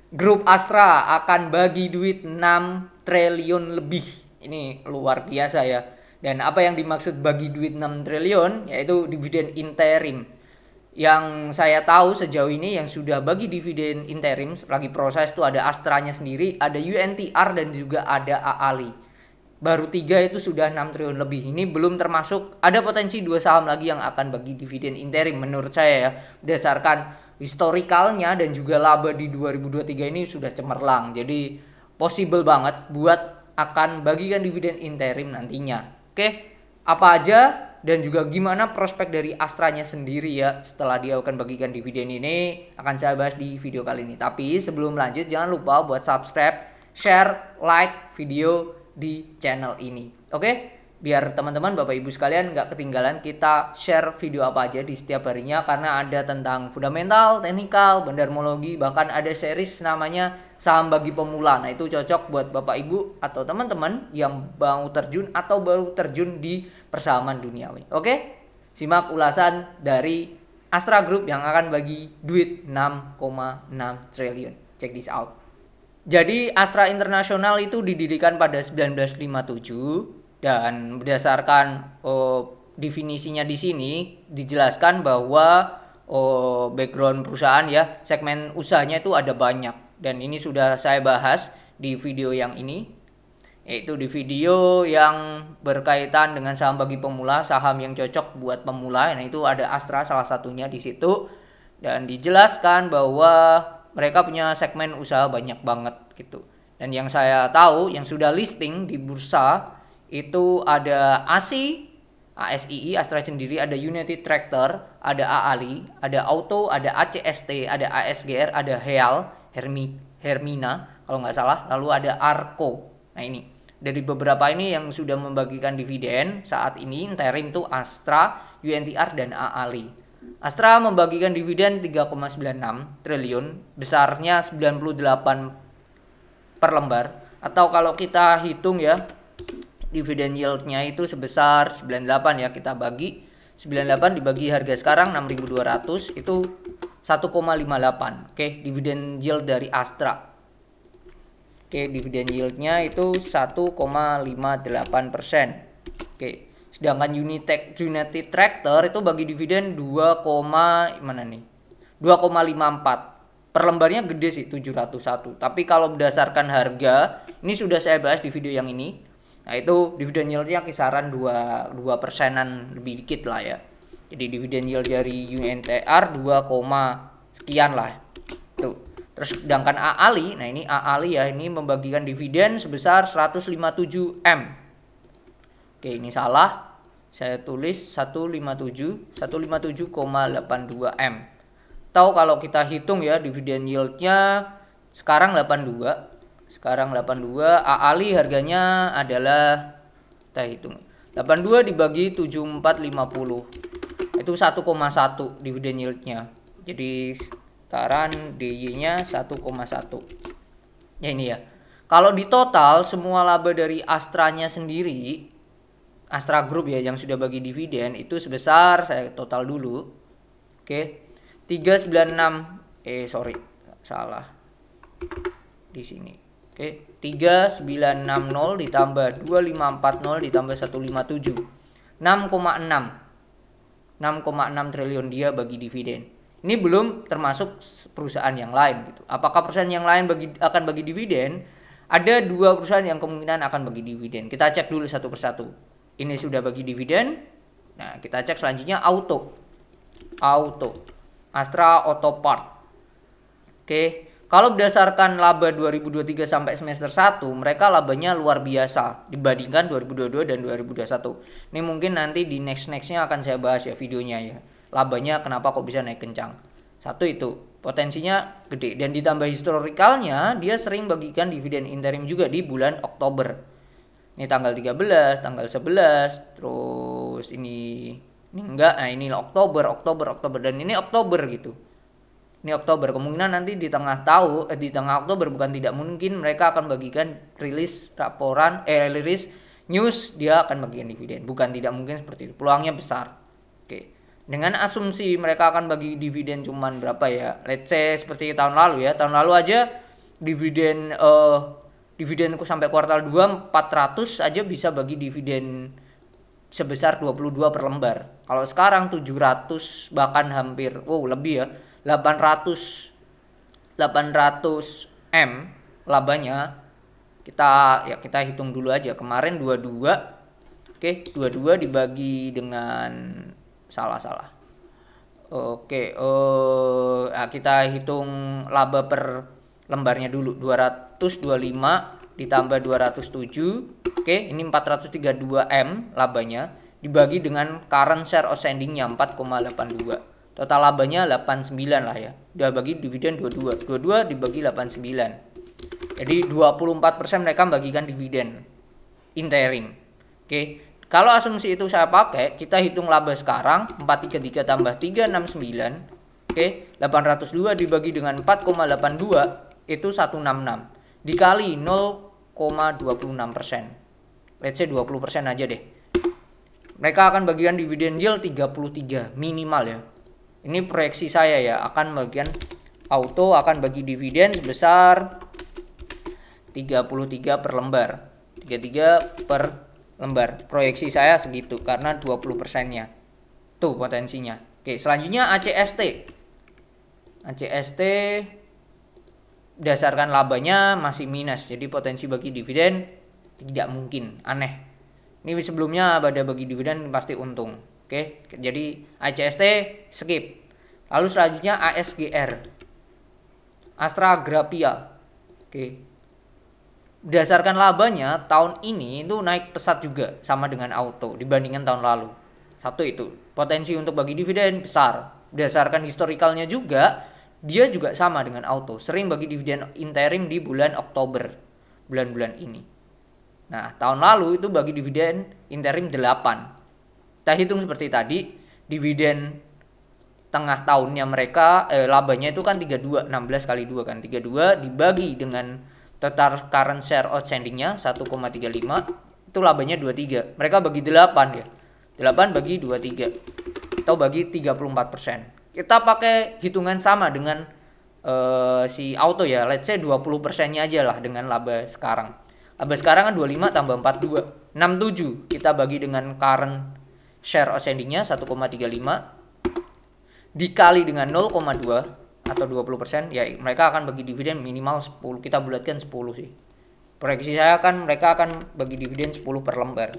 Grup Astra akan bagi duit 6 triliun lebih. Ini luar biasa ya. Dan apa yang dimaksud bagi duit 6 triliun yaitu dividen interim. Yang saya tahu sejauh ini yang sudah bagi dividen interim lagi proses itu ada Astranya sendiri, ada UNTR dan juga ada AALI. Baru tiga itu sudah 6 triliun lebih. Ini belum termasuk ada potensi dua saham lagi yang akan bagi dividen interim menurut saya ya. Berdasarkan historikalnya dan juga laba di 2023 ini sudah cemerlang. Jadi possible banget buat akan bagikan dividen interim nantinya. Oke, apa aja dan juga gimana prospek dari Astranya sendiri ya setelah dia akan bagikan dividen ini akan saya bahas di video kali ini. Tapi sebelum lanjut jangan lupa buat subscribe, share, like video di channel ini. Oke? Biar teman-teman Bapak Ibu sekalian nggak ketinggalan kita share video apa aja di setiap harinya karena ada tentang fundamental, teknikal, bandarmologi, bahkan ada series namanya saham bagi pemula. Nah, itu cocok buat Bapak Ibu atau teman-teman yang mau terjun atau baru terjun di persahaman duniawi. Oke? Simak ulasan dari Astra Group yang akan bagi duit 6,6 triliun. Check this out. Jadi Astra International itu didirikan pada 1957 dan berdasarkan definisinya di sini dijelaskan bahwa background perusahaan ya segmen usahanya itu ada banyak dan ini sudah saya bahas di video yang ini yaitu di video yang berkaitan dengan saham bagi pemula, saham yang cocok buat pemula. Nah, itu ada Astra salah satunya di situ dan dijelaskan bahwa mereka punya segmen usaha banyak banget gitu. Dan yang saya tahu yang sudah listing di bursa itu ada ASII, Astra sendiri, ada United Tractor, ada AALI, ada Auto, ada ACST, ada ASGR, ada Heal, Hermina kalau nggak salah, lalu ada Arco. Nah, ini dari beberapa ini yang sudah membagikan dividen saat ini interim tuh Astra, UNTR dan AALI. Astra membagikan dividen 3,96 triliun, besarnya 98 per lembar, atau kalau kita hitung ya dividen yieldnya itu sebesar 98 ya, kita bagi 98 dibagi harga sekarang 6.200 itu 1,58. Oke, dividen yield dari Astra. Oke, dividen yieldnya itu 1,58%. Oke, sedangkan United Tractor itu bagi dividen 2,54. Per lembarnya gede sih 701. Tapi kalau berdasarkan harga, ini sudah saya bahas di video yang ini. Nah, itu dividen yieldnya kisaran 2%-an lebih dikit lah ya. Jadi dividen yield dari UNTR 2, sekian lah. Tuh. Terus sedangkan AALI, nah ini AALI ya, ini membagikan dividen sebesar 157 M. Oke, ini salah. Saya tulis 157,82 M. Atau kalau kita hitung ya dividen yieldnya sekarang 82. Sekarang 82, AALI harganya adalah kita hitung 82 dibagi 7450. Itu 1,1 dividen yieldnya. Jadi sekarang DY-nya 1,1. Ya ini ya. Kalau di total semua laba dari Astranya sendiri, Astra Group ya yang sudah bagi dividen itu sebesar, saya total dulu. Oke. 396 salah. Di sini. Oke, 3960 ditambah 2540 ditambah 157. 6,6 triliun dia bagi dividen. Ini belum termasuk perusahaan yang lain gitu. Apakah perusahaan yang lain akan bagi dividen? Ada dua perusahaan yang kemungkinan akan bagi dividen. Kita cek dulu satu persatu. Ini sudah bagi dividen. Nah, kita cek selanjutnya Auto. Astra Auto Part. Oke. Kalau berdasarkan laba 2023 sampai semester 1, mereka labanya luar biasa dibandingkan 2022 dan 2021. Ini mungkin nanti di nextnya akan saya bahas ya videonya ya. Labanya kenapa kok bisa naik kencang. Satu itu, potensinya gede. Dan ditambah historikalnya, dia sering bagikan dividen interim juga di bulan Oktober. Ini tanggal 13, tanggal 11, terus ini enggak, nah ini Oktober, dan ini Oktober gitu. Ini Oktober, kemungkinan nanti di tengah Oktober bukan tidak mungkin mereka akan bagikan rilis news dia akan bagikan dividen. Bukan tidak mungkin seperti itu. Peluangnya besar. Oke. Dengan asumsi mereka akan bagi dividen cuman berapa ya? Let's say seperti tahun lalu ya. Tahun lalu aja dividenku sampai kuartal 2 400 aja bisa bagi dividen sebesar 22 per lembar. Kalau sekarang 700 bahkan hampir lebih ya, 800 M labanya. Kita hitung dulu aja. Kemarin 22. Oke, 22 dibagi dengan salah. Oke, kita hitung laba per lembarnya dulu. 225 ditambah 207. Oke, ini 432 M labanya dibagi dengan current share outstanding-nya 4,82. Total labanya 89 lah ya. Udah bagi dividen 22. 22 dibagi 89. Jadi 24% mereka membagikan dividen interim. Oke. Kalau asumsi itu saya pakai, kita hitung laba sekarang 433 tambah 369. Oke, 802 dibagi dengan 4,82 itu 166. Dikali 0,26%. Let's say 20% aja deh. Mereka akan bagikan dividen yield 33 minimal ya. Ini proyeksi saya ya, akan bagian auto akan bagi dividen sebesar 33 per lembar. 33 per lembar. Proyeksi saya segitu karena 20%-nya. Tuh potensinya. Oke, selanjutnya ACST. ACST berdasarkan labanya masih minus. Jadi potensi bagi dividen tidak mungkin, aneh. Ini sebelumnya pada bagi dividen pasti untung. Oke, jadi ACST skip. Lalu selanjutnya ASGR. Astra Grafia. Oke. Berdasarkan labanya tahun ini itu naik pesat juga sama dengan auto dibandingkan tahun lalu. Satu itu, potensi untuk bagi dividen besar. Berdasarkan historikalnya juga, dia juga sama dengan auto, sering bagi dividen interim di bulan Oktober, bulan-bulan ini. Nah, tahun lalu itu bagi dividen interim 8. Kita hitung seperti tadi, dividen tengah tahunnya mereka labanya itu kan 32, 16 kali 2 kan, 32 dibagi dengan total current share outstanding-nya 1,35, itu labanya 23. Mereka bagi 8 ya. 8 bagi 23 atau bagi 34%. Kita pakai hitungan sama dengan si auto ya. Let's say 20%-nya aja lah dengan laba sekarang. Laba sekarang kan 25 tambah 42, 67. Kita bagi dengan current share outstanding-nya 1,35 dikali dengan 0,2 atau 20%, ya mereka akan bagi dividen minimal 10. Kita bulatkan 10 sih. Proyeksi saya kan mereka akan bagi dividen 10 per lembar.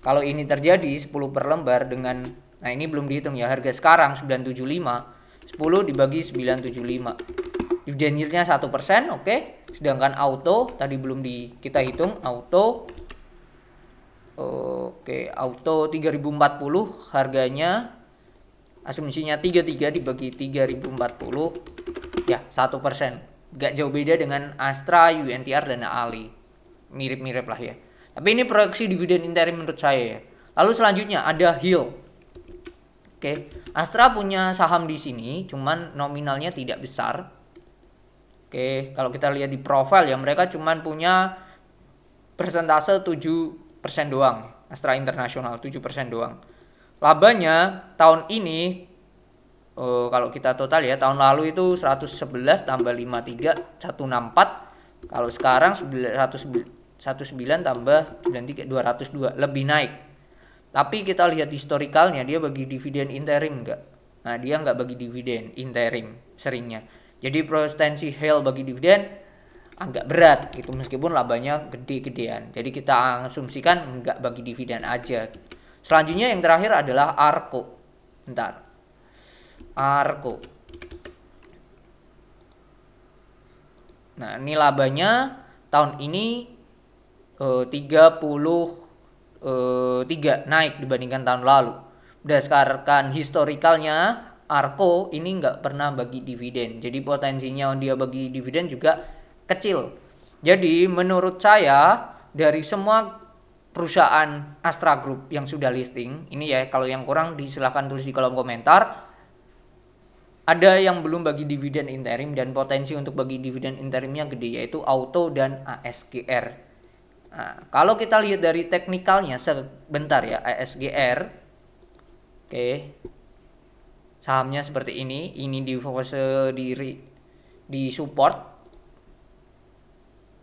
Kalau ini terjadi 10 per lembar dengan, nah ini belum dihitung ya, harga sekarang 975, 10 dibagi 975. Dividen yield-nya 1%, oke. Sedangkan auto tadi belum kita hitung, auto oke, auto 3040 harganya, asumsinya 33 dibagi 3040 ya 1%. Gak jauh beda dengan Astra, UNTR dan Ali. Mirip-mirip lah ya. Tapi ini proyeksi dividen interim menurut saya ya. Lalu selanjutnya ada Hill. Oke, Astra punya saham di sini, cuman nominalnya tidak besar. Oke, kalau kita lihat di profil ya, mereka cuman punya persentase 7% doang. Astra International 7% doang. Labanya tahun ini kalau kita total ya, tahun lalu itu 111 tambah 53 164. Kalau sekarang 19 tambah 93 202, lebih naik. Tapi kita lihat historikalnya, dia bagi dividen interim enggak? Nah, dia enggak bagi dividen interim seringnya. Jadi potensi Hale bagi dividen agak berat gitu, meskipun labanya gede-gedean. Jadi kita asumsikan enggak bagi dividen aja. Selanjutnya yang terakhir adalah Arko. Arko. Nah, ini labanya tahun ini 33 naik dibandingkan tahun lalu. Berdasarkan historikalnya, Arko ini nggak pernah bagi dividen. Jadi potensinya dia bagi dividen juga kecil. Jadi menurut saya dari semua perusahaan Astra Group yang sudah listing, ini ya, kalau yang kurang silahkan tulis di kolom komentar. Ada yang belum bagi dividen interim dan potensi untuk bagi dividen interimnya gede, yaitu Auto dan ASGR. Nah, kalau kita lihat dari teknikalnya sebentar ya, ASGR. Oke. Sahamnya seperti ini di fase di support,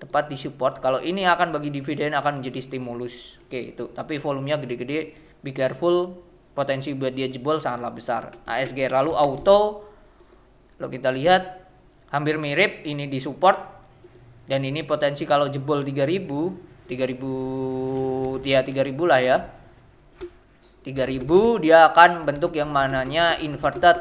tepat di support. Kalau ini akan bagi dividen, akan menjadi stimulus. Oke, itu. Tapi volumenya gede-gede, be careful, potensi buat dia jebol sangatlah besar. ASGR lalu auto, kalau kita lihat hampir mirip, ini di support dan ini potensi kalau jebol 3000 ya 3000 lah ya. 3000 dia akan bentuk yang mananya inverted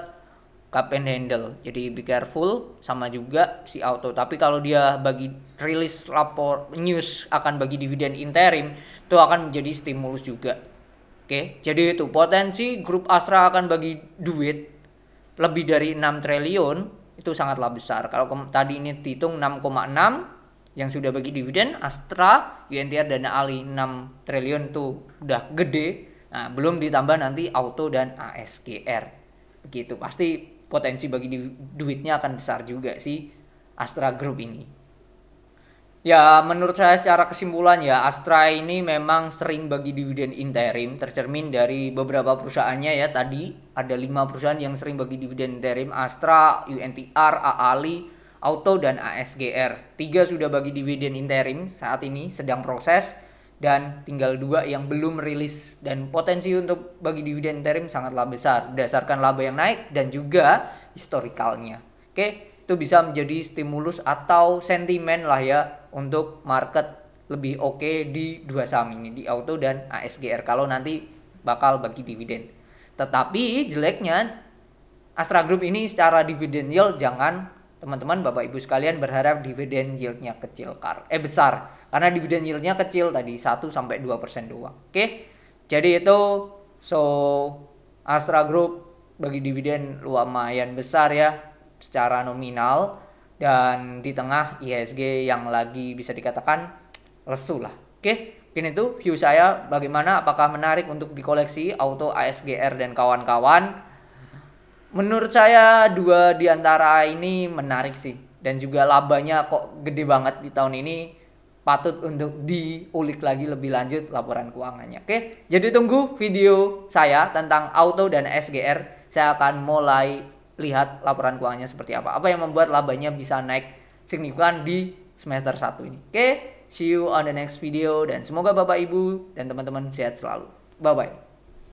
cup and handle. Jadi be careful, sama juga si auto. Tapi kalau dia bagi rilis lapor news akan bagi dividen interim, itu akan menjadi stimulus juga. Oke, jadi itu potensi grup Astra akan bagi duit lebih dari 6 triliun itu sangatlah besar. Kalau tadi ini dihitung 6,6 yang sudah bagi dividen, Astra, UNTR, Dana Ali 6 triliun itu udah gede. Nah, belum ditambah nanti auto dan ASGR. Begitu, pasti potensi bagi duitnya akan besar juga sih Astra Group ini. Ya, menurut saya secara kesimpulan ya, Astra ini memang sering bagi dividen interim, tercermin dari beberapa perusahaannya ya. Tadi ada 5 perusahaan yang sering bagi dividen interim: Astra, UNTR, AALI, Auto, dan ASGR. 3 sudah bagi dividen interim saat ini sedang proses, dan tinggal 2 yang belum rilis, dan potensi untuk bagi dividen interim sangatlah besar berdasarkan laba yang naik dan juga historikalnya. Oke, itu bisa menjadi stimulus atau sentimen lah ya untuk market lebih oke di 2 saham ini, di Auto dan ASGR, kalau nanti bakal bagi dividen. Tetapi jeleknya Astra Group ini secara dividen yield, jangan teman-teman Bapak Ibu sekalian berharap dividen yieldnya besar, karena dividen yieldnya kecil tadi 1-2% doang. Oke, jadi itu Astra Group bagi dividen lumayan besar ya secara nominal, dan di tengah IHSG yang lagi bisa dikatakan lesu lah. Oke, mungkin itu view saya. Bagaimana, apakah menarik untuk dikoleksi Auto, ASGR, dan kawan-kawan? Menurut saya 2 di antara ini menarik sih, dan juga labanya kok gede banget di tahun ini, patut untuk diulik lagi lebih lanjut laporan keuangannya. Oke, jadi tunggu video saya tentang Auto dan SGR. Saya akan mulai lihat laporan keuangannya seperti apa yang membuat labanya bisa naik signifikan di semester 1 ini. Oke, see you on the next video, dan semoga Bapak Ibu dan teman-teman sehat selalu. Bye bye.